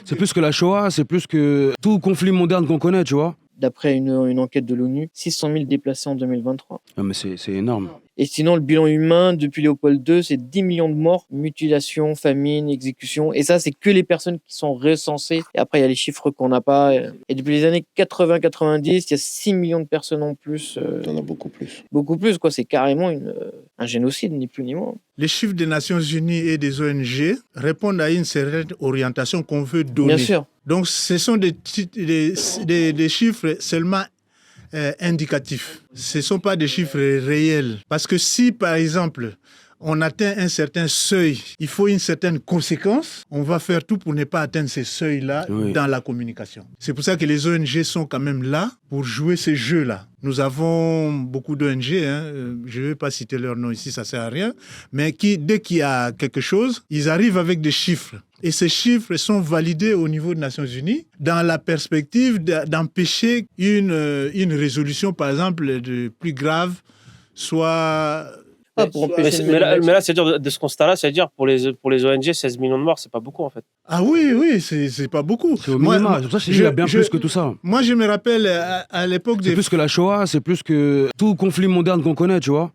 C'est plus que la Shoah, c'est plus que tout conflit moderne qu'on connaît, tu vois. D'après une enquête de l'ONU, 600 000 déplacés en 2023. Ah, mais c'est énorme. Et sinon, le bilan humain depuis Léopold II, c'est 10 millions de morts, mutilations, famine, exécutions. Et ça, c'est que les personnes qui sont recensées. Et après, il y a les chiffres qu'on n'a pas. Et depuis les années 80-90, il y a 6 millions de personnes en plus. Il y en a beaucoup plus. Beaucoup plus, quoi. C'est carrément un génocide, ni plus ni moins. Les chiffres des Nations Unies et des ONG répondent à une certaine orientation qu'on veut donner. Bien sûr. Donc, ce sont des chiffres seulement indicatifs. Ce ne sont pas des chiffres réels. Parce que si, par exemple, on atteint un certain seuil, il faut une certaine conséquence, on va faire tout pour ne pas atteindre ces seuils-là dans la communication. C'est pour ça que les ONG sont quand même là pour jouer ces jeux-là. Nous avons beaucoup d'ONG, je ne vais pas citer leur nom ici, ça ne sert à rien, mais dès qu'il y a quelque chose, ils arrivent avec des chiffres. Et ces chiffres sont validés au niveau des Nations Unies dans la perspective d'empêcher une résolution, par exemple, de plus grave, soit... Mais là, c'est-à-dire de ce constat-là, c'est-à-dire pour les ONG, 16 millions de morts, c'est pas beaucoup en fait. Ah oui, c'est pas beaucoup. C'est au minimum. C'est pour ça que il y a bien plus que tout ça. Moi, je me rappelle à l'époque C'est plus que la Shoah, c'est plus que tout conflit moderne qu'on connaît, tu vois.